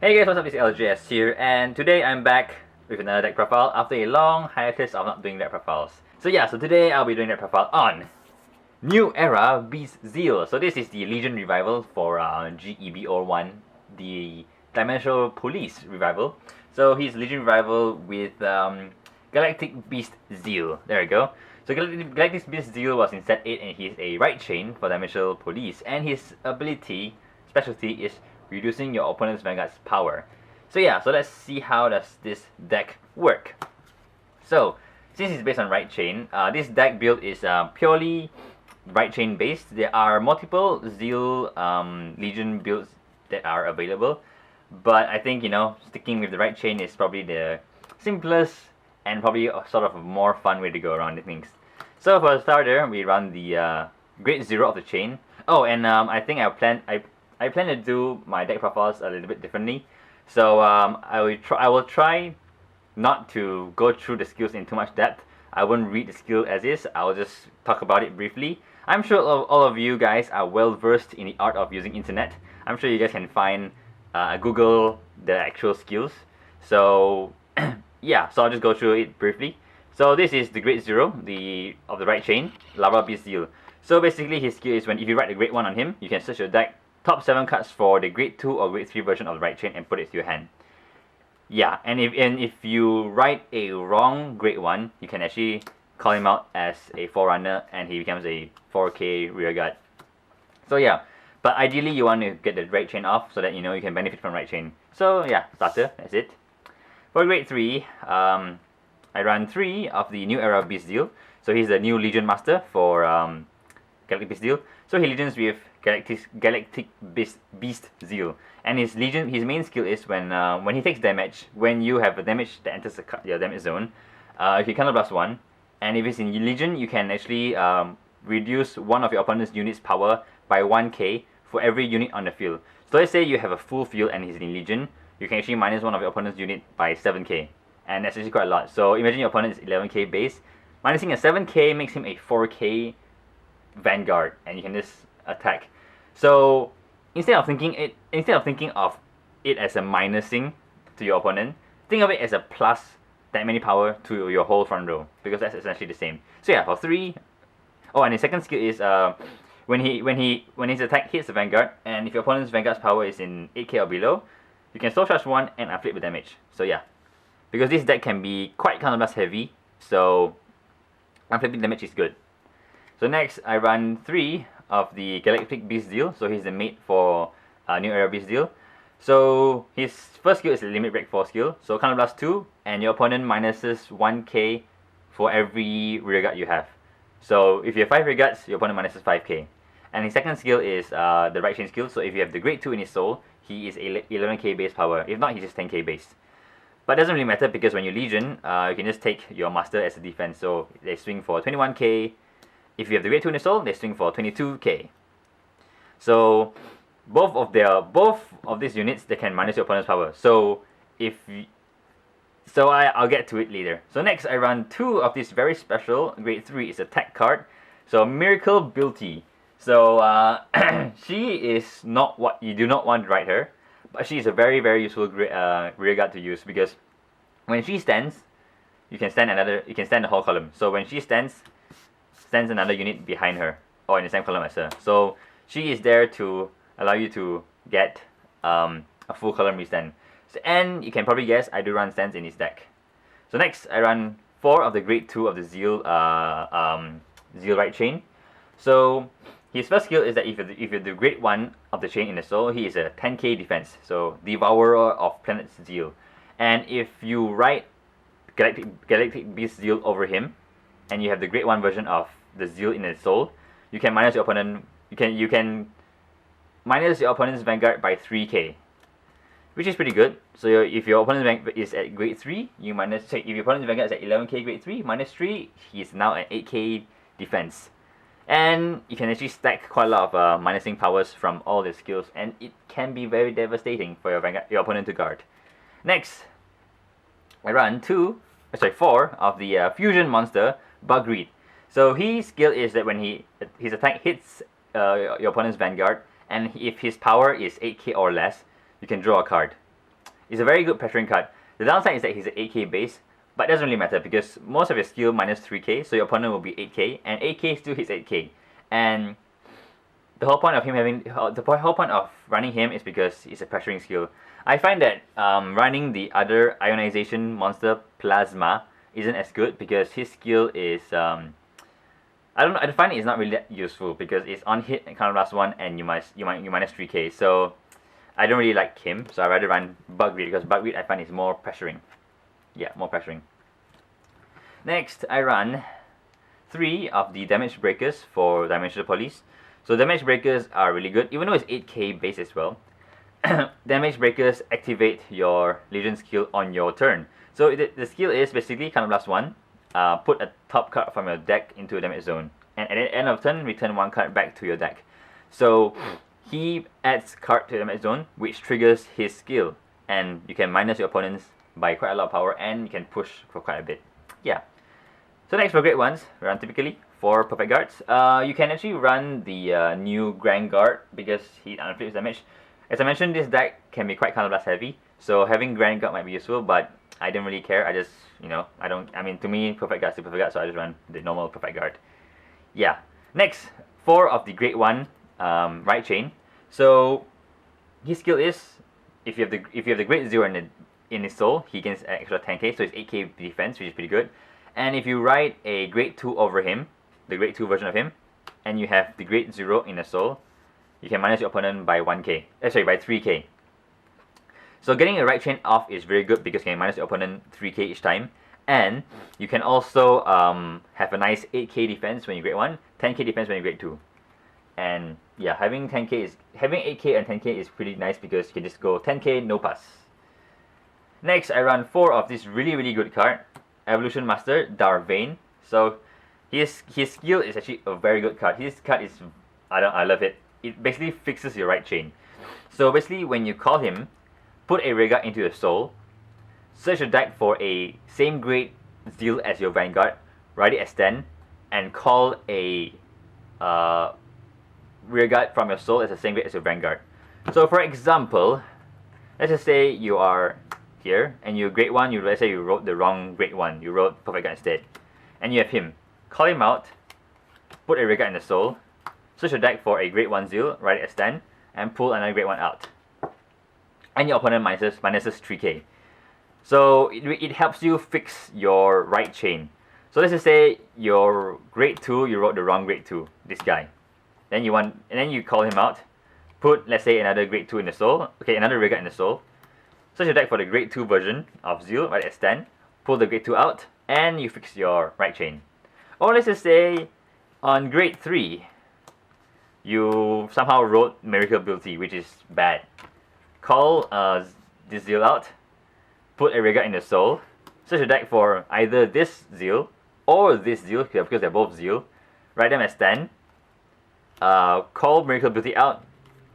Hey guys, what's up? It's LJS here, and today I'm back with another deck profile after a long hiatus of not doing deck profiles. So today I'll be doing deck profile on New Era Beast Zeal. So this is the Legion revival for GEBO1, the Dimensional Police revival. So he's Legion revival with Galactic Beast Zeal. There we go. So Galactic Beast Zeal was in set 8 and he's a right chain for Dimensional Police, and his specialty is reducing your opponent's Vanguard's power. So let's see how does this deck work. So since it's based on right chain, this deck build is purely right chain based. There are multiple Zeal Legion builds that are available, but I think sticking with the right chain is probably the simplest and probably sort of a more fun way to go around the things. So for the starter, we run the grade 0 of the chain. Oh, and I think I plan to do my deck profiles a little bit differently. So I will try not to go through the skills in too much depth. I won't read the skill as is. I'll just talk about it briefly. I'm sure all of you guys are well versed in the art of using internet. I'm sure you guys can find Google the actual skills. So so I'll just go through it briefly. So this is the grade 0, of the right chain, Lava Beast Zeal. So basically his skill is if you write the grade 1 on him, you can search your deck top 7 cards for the grade 2 or grade 3 version of the right chain and put it to your hand. Yeah, and if you write a wrong grade 1, you can actually call him out as a forerunner and he becomes a 4k rearguard. So yeah, but ideally you want to get the right chain off so that you can benefit from right chain. So yeah, starter, that's it. For grade 3, I run 3 of the New Era Beast Zeal. So he's the new Legion Master for Galactic Beast Zeal. So he legions with Galactic Beast Zeal, and his main skill is when he takes damage, when you have a damage that enters your damage zone, you can counterblast 1, and if it's in Legion, you can actually reduce one of your opponent's unit's power by 1k for every unit on the field. So let's say you have a full field and he's in Legion, you can actually minus one of your opponent's unit by 7k, and that's actually quite a lot. So imagine your opponent is 11k base, minusing a 7k makes him a 4k Vanguard, and you can just attack. So instead of thinking of it as a minusing to your opponent, think of it as a plus that many power to your whole front row, because that's essentially the same. So yeah, for 3. Oh, and the second skill is when his attack hits the Vanguard, and if your opponent's Vanguard's power is in 8k or below, you can soul charge 1 and afflict with damage. So yeah, because this deck can be quite counterblast heavy, so afflicting damage is good. So next, I run 3 of the Galactic Beast Zeal. So he's the mate for New Era Beast Zeal. So his first skill is a Limit Break 4 skill. So counterblast 2, and your opponent minuses 1k for every rearguard you have. So if you have 5 rearguards, your opponent minuses 5k. And his second skill is the right chain skill. So if you have the grade 2 in his soul, he is 11k base power. If not, he's just 10k base. But it doesn't really matter, because when you Legion, you can just take your master as a defense. So they swing for 21k. If you have the grade 2 in the soul, they swing for 22k. So both of these units, they can minus your opponent's power. So I'll get to it later. So next, I run 2 of this very special grade 3 is a tech card. So Miracle Beauty. So she is not what you do not want to write her, but she is a very, very useful rearguard to use, because when she stands, you can stand the whole column. So when she stands another unit behind her or in the same column as her. So she is there to allow you to get a full column restand. So, and you can probably guess I do run stands in this deck. So next, I run 4 of the grade 2 of the Zeal Zeal right chain. So his first skill is that if you do grade 1 of the chain in the soul, he is a 10k defense. So Devourer of Planets Zeal. And if you write Galactic Beast Zeal over him, and you have the grade 1 version of the Zeal in its soul, you can minus your opponent. You can minus your opponent's Vanguard by 3k, which is pretty good. So if your opponent's Vanguard is at grade 3, you minus. If your opponent's Vanguard is at 11k grade 3, minus 3, he's now at 8k defense, and you can actually stack quite a lot of minusing powers from all the skills, and it can be very devastating for your opponent to guard. Next, I run 4 of the fusion monster Bugreed. So his skill is that when his attack hits your opponent's Vanguard, and if his power is 8k or less, you can draw a card. It's a very good pressuring card. The downside is that he's an 8k base, but it doesn't really matter because most of your skill minus 3k, so your opponent will be 8k, and 8k still hits 8k. And the whole point of him whole point of running him is because it's a pressuring skill. I find that running the other ionization monster Plasma isn't as good because his skill is I don't know. I find it's not really that useful because it's on hit and counter blast 1 and you minus 3k. So I don't really like him. So I rather run Bugweed because Bugweed I find is more pressuring. Yeah, more pressuring. Next, I run 3 of the damage breakers for Dimensional Police. So damage breakers are really good, even though it's 8k base as well. Damage breakers activate your Legion skill on your turn. So the skill is basically counter blast 1. Put a top card from your deck into a damage zone, and at the end of turn, return 1 card back to your deck. So he adds card to the damage zone, which triggers his skill, and you can minus your opponents by quite a lot of power, and you can push for quite a bit. Yeah. So next for great ones, we run typically 4 perfect guards. You can actually run the new Vanguard because he unflips damage. As I mentioned, this deck can be quite counter blast heavy, so having Vanguard might be useful, but I don't really care. I just, to me, perfect guard is perfect guard, so I just run the normal perfect guard. Yeah. Next, 4 of the Great One, right chain. So his skill is, if you have the Great Zero in his soul, he gains an extra 10k, so it's 8k defense, which is pretty good. And if you ride a Great 2 over him, the Great 2 version of him, and you have the Great Zero in the soul, you can minus your opponent by 3k. So getting a right chain off is very good because you can minus your opponent 3k each time. And you can also have a nice 8k defense when you grade 1, 10k defense when you grade 2. And yeah, having 8k and 10k is pretty nice because you can just go 10k, no pass. Next, I run 4 of this really good card, Evolution Master, Darvane. So his skill is actually a very good card. His card is, I love it. It basically fixes your right chain. So basically when you call him, put a Regard into your soul, search your deck for a same grade Zeal as your Vanguard, write it as 10, and call a Rearguard from your soul as the same grade as your Vanguard. So for example, let's just say you are here, and you grade 1, let's say you wrote the wrong grade 1, you wrote Perfect Guard instead, and you have him. Call him out, put a Rearguard in the soul, search your deck for a grade 1 Zeal, write it as 10, and pull another grade 1 out. And your opponent minuses 3k. So it helps you fix your right chain. So let's just say your grade 2, you wrote the wrong grade 2, this guy. Then you call him out, put let's say another grade 2 in the soul, another Rearguard in the soul. Search your deck for the grade 2 version of Zeal, write it as 10, pull the grade 2 out, and you fix your right chain. Or let's just say on grade 3, you somehow wrote Miracle Ability, which is bad. Call this Zeal out, put a Rearguard in the soul, search your deck for either this Zeal or this Zeal, because they're both Zeal, write them as 10, call Miracle Ability out,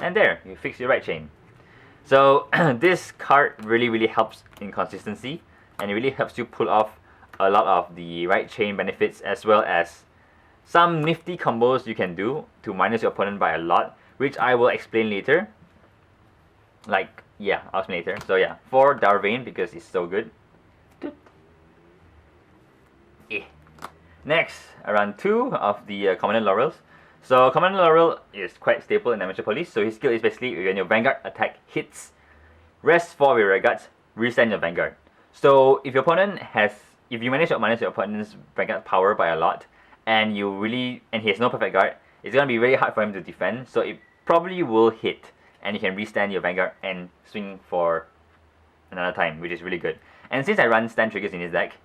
and there, you fix your right chain. So this card really helps in consistency, and it really helps you pull off a lot of the right chain benefits, as well as some nifty combos you can do to minus your opponent by a lot, which I will explain later. I'll explain later. So yeah, for Darvane because it's so good. Next, I run 2 of the Commandant Laurels. So Commandant Laurel is quite staple in Dimensional Police. So his skill is basically when your Vanguard attack hits, rest 4 of your Rearguards, resend your Vanguard. So if your opponent if you manage to minus your opponent's Vanguard power by a lot, and he has no perfect guard, it's gonna be very hard for him to defend. So it probably will hit, and you can restand your Vanguard and swing for another time, which is really good. And since I run stand triggers in his deck,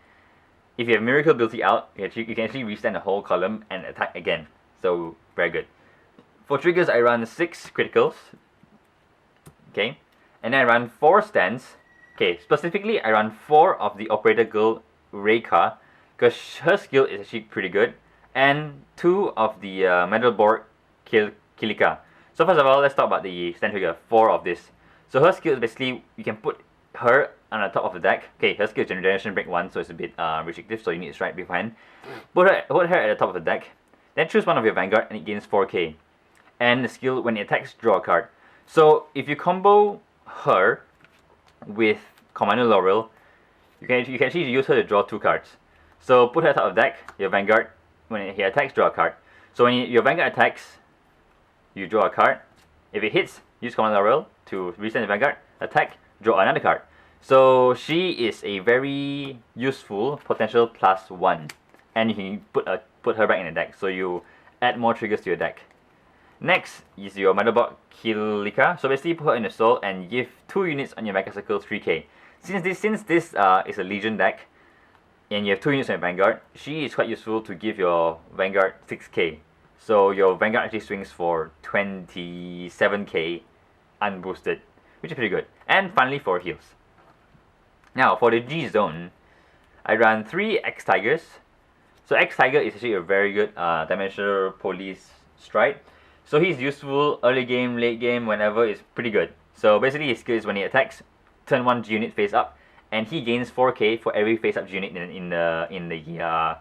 if you have Miracle Ability out, you can actually restand the whole column and attack again. So very good. For triggers, I run 6 criticals. And then I run 4 stands. Specifically I run 4 of the Operator Girl Reika, because her skill is actually pretty good, and 2 of the Metalborg Kilika. So first of all, let's talk about the stand trigger 4 of this. So her skill is basically, you can put her on the top of the deck. Her skill is Generation Break 1, so it's a bit restrictive, so you need to strike beforehand. Put her at the top of the deck, then choose one of your Vanguard and it gains 4k. And the skill, when it attacks, draw a card. So if you combo her with Commander Laurel, you can actually use her to draw 2 cards. So put her top of deck, your Vanguard, when he attacks, draw a card. So when your Vanguard attacks, you draw a card. If it hits, use Commander Laurel to resend the Vanguard, attack, draw another card. So she is a very useful potential +1, and you can put her back in the deck, so you add more triggers to your deck. Next is your Motherboard Kilika. So basically put her in the soul and give 2 units on your Vanguard circle 3k. Since this is a Legion deck, and you have 2 units on your Vanguard, she is quite useful to give your Vanguard 6k. So your Vanguard actually swings for 27k unboosted, which is pretty good. And finally for heals. Now for the G zone, I run 3 X Tigers. So X Tiger is actually a very good Dimensional Police Stride. So he's useful early game, late game, whenever. It's pretty good. So basically his skill is when he attacks, turn 1 G unit face up, and he gains 4k for every face up G unit in the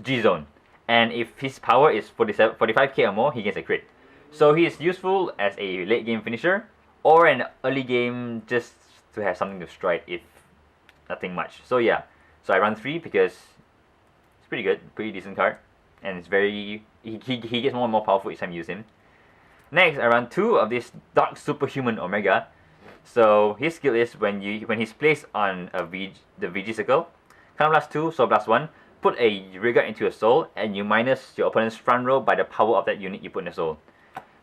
G zone. And if his power is 45k or more, he gets a crit. So he is useful as a late game finisher, or an early game just to have something to stride if nothing much. So yeah, so I run 3 because it's pretty good, pretty decent card, and it's very he gets more and more powerful each time you use him. Next, I run 2 of this Dark Superhuman Omega. So his skill is when he's placed on the VG circle, count +2, so +1. Put a rearguard into your soul, and you minus your opponent's front row by the power of that unit you put in the soul.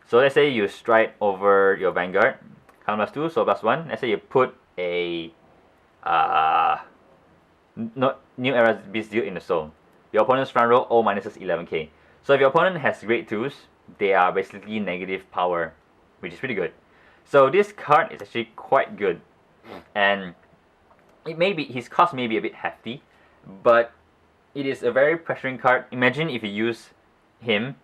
So let's say you stride over your Vanguard, count +2, so +1. Let's say you put a New Era Beast Zeal in the soul. Your opponent's front row all minuses 11k. So if your opponent has grade 2s, they are basically negative power, which is pretty good. So this card is actually quite good, and his cost may be a bit hefty, but it is a very pressuring card. Imagine if you use him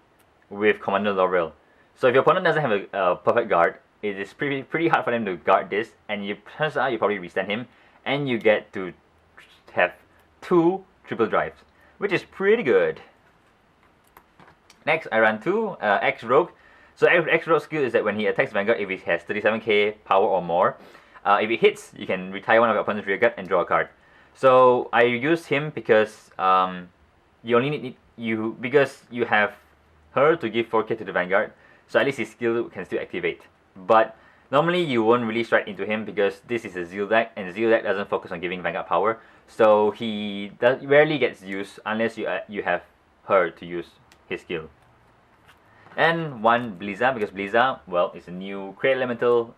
with Commander Laurel. So if your opponent doesn't have a perfect guard, it is pretty hard for them to guard this, and you probably restand him, and you get to have 2 triple drives, which is pretty good. Next, I run 2 X Rogue. So X Rogue skill is that when he attacks Vanguard, if it has 37k power or more, if it hits, you can retire one of your opponent's rearguard and draw a card. So I use him because you only need because you have her to give 4k to the Vanguard, so at least his skill can still activate. But normally you won't really strike into him because this is a Zeal deck, and Zeal deck doesn't focus on giving Vanguard power, so he rarely gets used unless you have her to use his skill. And 1 Blizzard, because Blizzard, well, is a new Create Elemental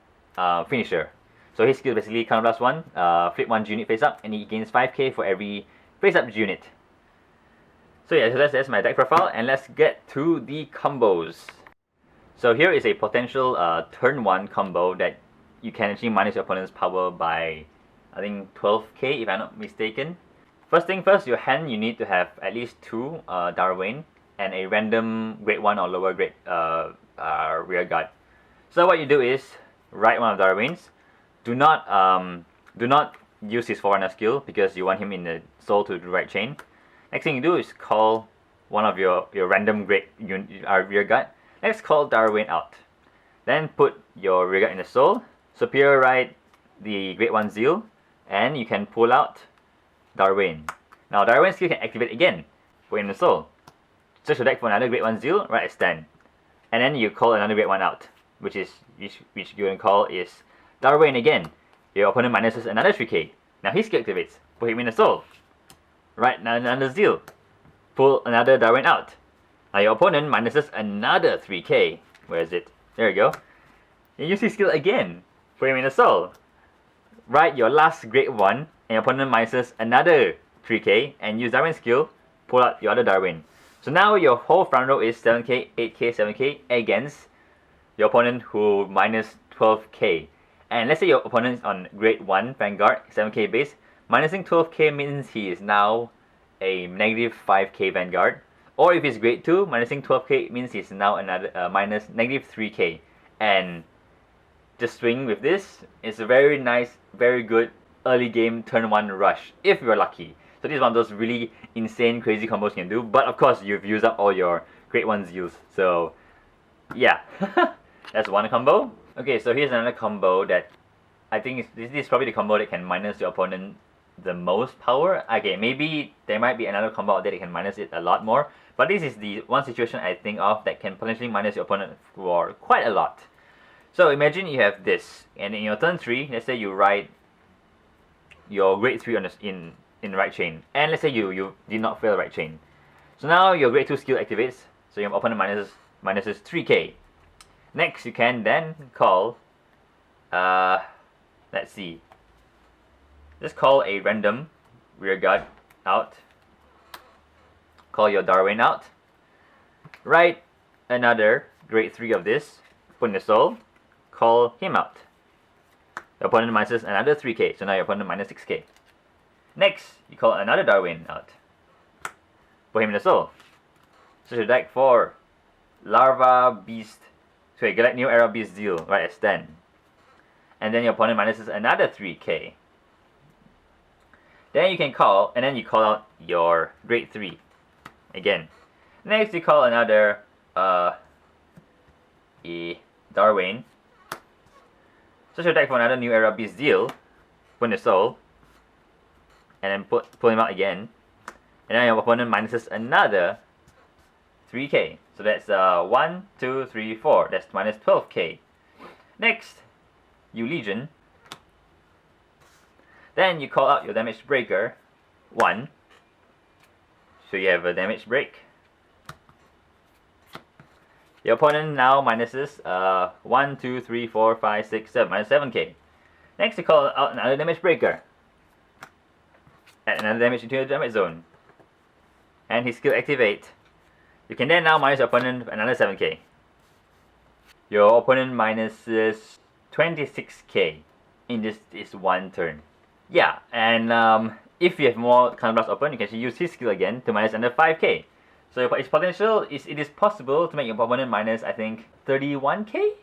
finisher. So his skill basically count +1, flip 1 unit face up, and he gains 5k for every face up unit. So yeah, so that's my deck profile, and let's get to the combos. So here is a potential turn 1 combo that you can actually minus your opponent's power by, I think, 12k if I'm not mistaken. First thing first, your hand, you need to have at least 2 Darwin and a random grade 1 or lower grade rear guard. So what you do is write one of Darwin's. Do not use his forerunner skill because you want him in the soul to the right chain. Next thing you do is call one of your random grade rear guard. Next, call Darwin out. Then put your rear guard in the soul. Superior right the grade 1 Zeal, and you can pull out Darwin. Now Darwin's skill can activate again. Put in the soul. Search your deck for another grade 1 Zeal, right as stand. And then you call another grade 1 out, which you can call is Darwin again. Your opponent minuses another 3k. Now his skill activates. Put him in the soul. Right, now another Zeal. Pull another Darwin out. Now your opponent minuses another 3k. Where is it? There you go. You use his skill again. Put him in the soul. Write your last grade 1, and your opponent minuses another 3k, and use Darwin's skill. Pull out your other Darwin. So now your whole front row is 7k, 8k, 7k against your opponent who minus 12k. And let's say your opponent is on grade 1 Vanguard, 7k base. Minusing 12k means he is now a negative 5k Vanguard. Or if he's grade 2, minusing 12k means he's now another minus negative 3k. And just swing with this. It's a very nice, very good early game turn 1 rush if you're lucky. So this is one of those really insane, crazy combos you can do. But of course, you've used up all your grade 1 Zeals. So yeah, that's one combo. Okay, so here's another combo that I think this is probably the combo that can minus your opponent the most power. Okay, maybe there might be another combo out there that can minus it a lot more, but this is the one situation I think of that can potentially minus your opponent for quite a lot. So imagine you have this, and in your turn 3, let's say you ride your grade 3 on the, in right chain, and let's say you did not fail right chain. So now your grade 2 skill activates, so your opponent minuses 3k. Next, you can then call, let's see, just call a random rearguard out, call your Darwin out, write another grade 3 of this, put in the soul, call him out. The opponent minuses another 3k, so now your opponent minus 6k. Next, you call another Darwin out, put him in the soul. So your deck for Larva Beast, sorry, Galactic New Era Beast Zeal, right as 10. And then your opponent minuses another 3k. Then you can call, and then you call out your grade 3 again. Next, you call another Darwin. So your deck for another New Era Beast Zeal, put in the soul, and then pull him out again. And then your opponent minuses another 3k. So that's 1, 2, 3, 4. That's minus 12k. Next, you Legion. Then you call out your damage breaker 1. So you have a damage break. Your opponent now minuses 1, 2, 3, 4, 5, 6, 7, minus 7k. Next, you call out another damage breaker. Add another damage into the damage zone. And his skill activate. You can then now minus your opponent another 7k. Your opponent minuses 26k in this one turn. Yeah, and if you have more counterblast open, you can actually use his skill again to minus another 5k. So its potential is it is possible to make your opponent minus, I think, 31k?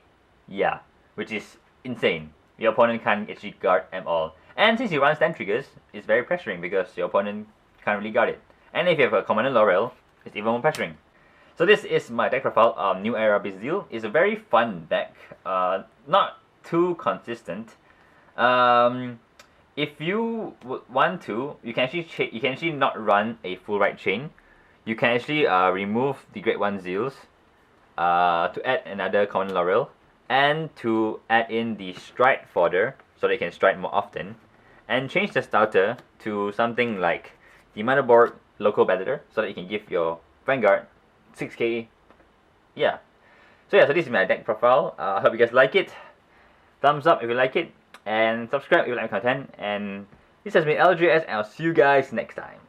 Yeah, which is insane. Your opponent can't actually guard them all. And since you run stand triggers, it's very pressuring because your opponent can't really guard it. And if you have a Commander Laurel, it's even more pressuring. So this is my deck profile of New Era Beast Zeal. It's a very fun deck, not too consistent. If you would want to, you can actually not run a full right chain. You can actually remove the grade 1 Zeals to add another Common Laurel, and to add in the Stride fodder so they can stride more often, and change the starter to something like the Motherboard Local Battleur so that you can give your Vanguard 6k. Yeah. So yeah, so this is my deck profile. I hope you guys like it. Thumbs up if you like it, and subscribe if you like my content. And this has been LJS, and I'll see you guys next time.